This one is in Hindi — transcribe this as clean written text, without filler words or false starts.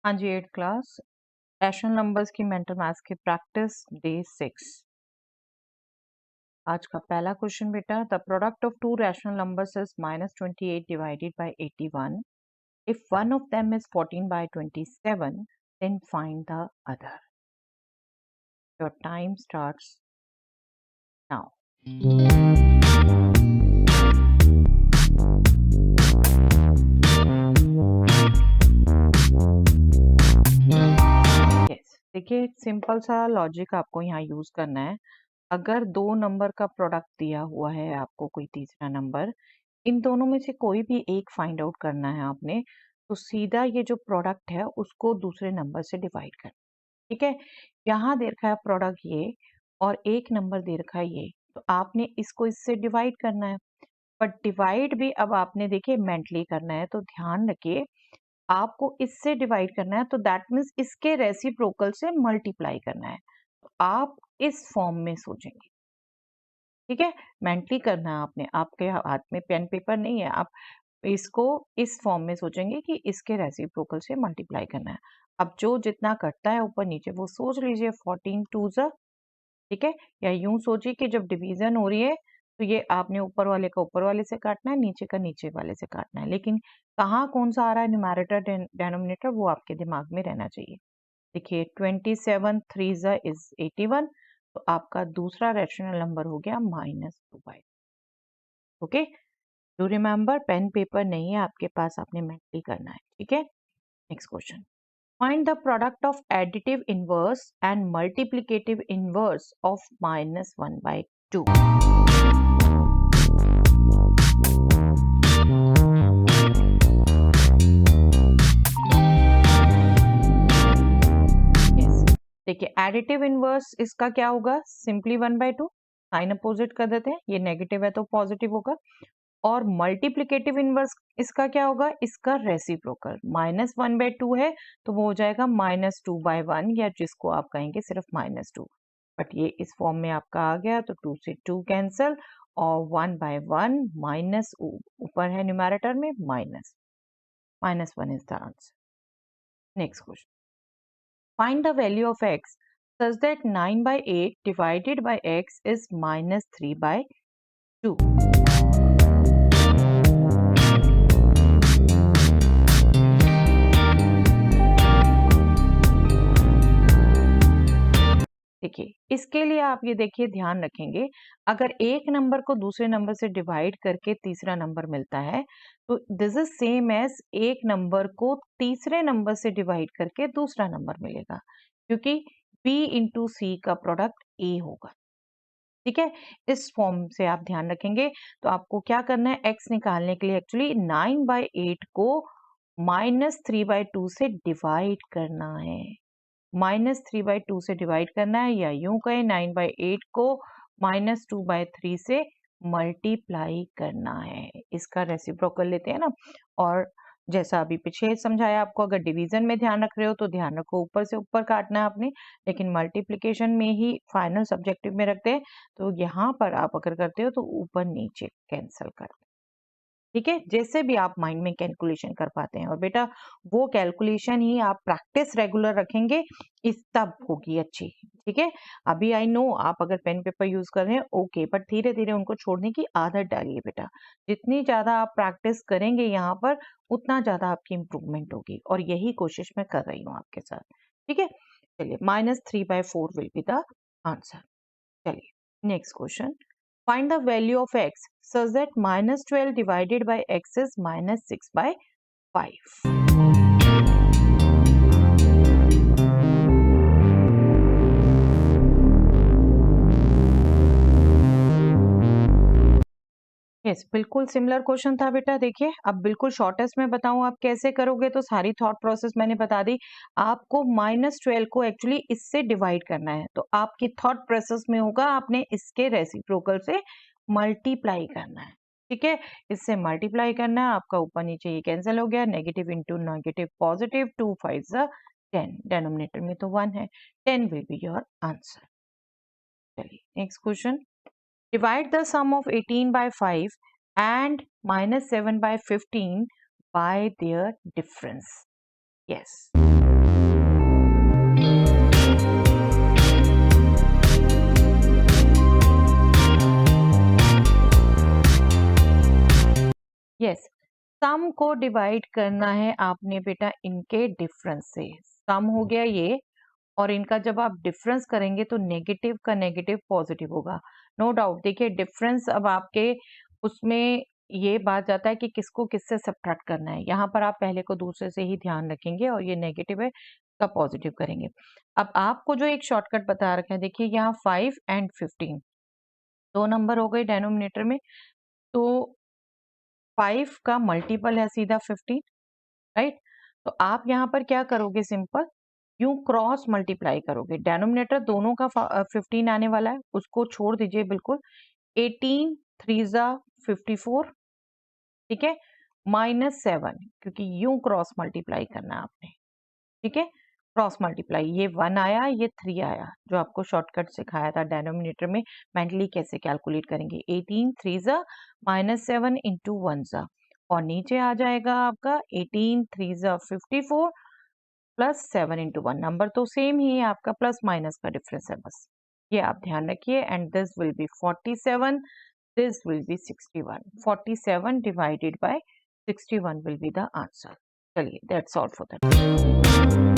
हाँ जी, 8th क्लास रैशनल नंबर्स की मेंटल मैथ्स की प्रैक्टिस डे 6। आज का पहला क्वेश्चन बेटा, the product of two rational numbers is -28 divided by 81। If one of them is 14 by 27, then find the other. Your time starts now. Yes, देखिए सिंपल सा लॉजिक आपको यहाँ यूज करना है। अगर दो नंबर का प्रोडक्ट दिया हुआ है आपको, कोई तीसरा नंबर, इन दोनों में से कोई भी एक फाइंड आउट करना है आपने, तो सीधा ये जो प्रोडक्ट है उसको दूसरे नंबर से डिवाइड करना। ठीक है, यहाँ दे रखा है प्रोडक्ट ये और एक नंबर दे रखा है ये, तो आपने इसको इससे डिवाइड करना है। बट डिवाइड भी अब आपने देखिए मेंटली करना है, तो ध्यान रखिए आपको इससे डिवाइड करना है, तो दैट मीन्स इसके रेसिप्रोकल से मल्टीप्लाई करना है। तो आप इस फॉर्म में सोचेंगे। ठीक है, मेंटली करना है आपने, आपके हाथ में पेन पेपर नहीं है, आप इसको इस फॉर्म में सोचेंगे कि इसके रेसिप्रोकल से मल्टीप्लाई करना है। अब जो जितना कटता है ऊपर नीचे वो सोच लीजिए 14 टू ज़ा, ठीक है, या यूं सोचिए कि जब डिवीजन हो रही है तो ये आपने ऊपर वाले का ऊपर वाले से काटना है, नीचे का नीचे वाले से काटना है, लेकिन कहाँ कौन सा आ रहा है न्यूमैरेटर डेनोमिनेटर, वो आपके दिमाग में रहना चाहिए। देखिए 27 3 ज़ा इज 81, तो आपका दूसरा रैशनल नंबर हो गया -2/। Okay, do remember pen paper नहीं है आपके पास, आपने मेंटली करना है। ठीक है, next question, find the product of additive inverse and multiplicative inverse of -1/2। देखिए एडिटिव इनवर्स इसका क्या होगा, सिंपली 1/2, साइन अपोजिट कर देते हैं, ये नेगेटिव है तो पॉजिटिव होगा। और मल्टीप्लिकेटिव इनवर्स इसका क्या होगा, इसका रेसिप्रोकल, -1/2 है तो वो हो जाएगा -2/1, या जिसको आप कहेंगे सिर्फ -2। बट ये इस फॉर्म में आपका आ गया, तो 2 से 2 कैंसल और 1/1 माइनस ऊपर है न्यूमैरेटर में minus, -1 is the answer. Next question, find the value of x such that 9/8 divided by x is -3/2। देखिए इसके लिए आप ये देखिए ध्यान रखेंगे, अगर एक नंबर को दूसरे नंबर से डिवाइड करके तीसरा नंबर मिलता है, तो दिस इज सेम एज एक नंबर को तीसरे नंबर से डिवाइड करके दूसरा नंबर मिलेगा, क्योंकि b इंटू सी का प्रोडक्ट a होगा। ठीक है, इस फॉर्म से आप ध्यान रखेंगे। तो आपको क्या करना है, x निकालने के लिए एक्चुअली 9/8 को -3/2 से डिवाइड करना है, -3/2 से डिवाइड करना है, या यूं कहें 9/8 को -2/3 से मल्टीप्लाई करना है। इसका रेसिप्रोकल लेते हैं ना, और जैसा अभी पीछे समझाया आपको, अगर डिवीजन में ध्यान रख रहे हो तो ध्यान रखो ऊपर से ऊपर काटना है आपने, लेकिन मल्टीप्लिकेशन में ही फाइनल सब्जेक्टिव में रखते हैं, तो यहाँ पर आप अगर करते हो तो ऊपर नीचे कैंसल कर। ठीक है, जैसे भी आप माइंड में कैलकुलेशन कर पाते हैं, और बेटा वो कैलकुलेशन ही आप प्रैक्टिस रेगुलर रखेंगे, इस तब होगी अच्छी। ठीक है, अभी आई नो आप अगर पेन पेपर यूज कर रहे हैं ओके, बट धीरे धीरे उनको छोड़ने की आदत डालिए बेटा। जितनी ज्यादा आप प्रैक्टिस करेंगे यहाँ पर, उतना ज्यादा आपकी इंप्रूवमेंट होगी, और यही कोशिश मैं कर रही हूँ आपके साथ। ठीक है, चलिए -3/4 विल बी द आंसर। चलिए next question, find the value of x such that -12 divided by x is -6/5। Yes, बिल्कुल सिमिलर क्वेश्चन था बेटा। देखिए अब बिल्कुल शॉर्टेस्ट में बताऊं आप कैसे करोगे, तो सारी थॉट प्रोसेस मैंने बता दी। आपको -12 को एक्चुअली इससे डिवाइड करना है, तो आपकी थॉट प्रोसेस में होगा आपने इसके रेसिप्रोकल से मल्टीप्लाई करना है। ठीक है, इससे मल्टीप्लाई करना है, आपका ऊपर नीचे ये कैंसिल हो गया, negative into negative positive, 2 5 10, denominator में तो 1 है, 10 विल बी योर आंसर। चलिए next question, divide the sum of 18 by 5 and -7 by 15 by their difference। Yes. Yes, sum को डिवाइड करना है आपने बेटा इनके डिफरेंस से। सम हो गया ये, और इनका जब आप डिफरेंस करेंगे तो नेगेटिव का नेगेटिव पॉजिटिव होगा। नो डाउट, देखिए डिफरेंस अब आपके उसमें ये बात जाता है कि किसको किससे सब्ट्रैक्ट करना है। यहाँ पर आप पहले को दूसरे से ही ध्यान रखेंगे और ये नेगेटिव है का पॉजिटिव करेंगे। अब आपको जो एक शॉर्टकट बता रखा है, देखिए यहाँ 5 एंड 15 दो नंबर हो गए डेनोमिनेटर में, तो 5 का मल्टीपल है सीधा 15, राइट? तो आप यहाँ पर क्या करोगे, सिंपल यूं क्रॉस मल्टीप्लाई करोगे। डेनोमिनेटर दोनों का 15 आने वाला है, उसको छोड़ दीजिए बिल्कुल। 18 3 जा 54, ठीक है, -7, क्योंकि यूं क्रॉस मल्टीप्लाई करना है आपने, ठीक है, क्रॉस मल्टीप्लाई। ये 1 आया, ये 3 आया, जो आपको शॉर्टकट सिखाया था डेनोमिनेटर में मेंटली कैसे कैलकुलेट करेंगे। 18 3 जा -7 इंटू 1 जा, और नीचे आ जाएगा आपका 18 3 जा 54 प्लस 7 इंटू 1। नंबर तो सेम ही है, आपका प्लस माइनस का डिफरेंस है बस, ये आप ध्यान रखिए। And this will be 47, this will be 61. 47 divided by 61 will be the answer. चलिए, that's all for that.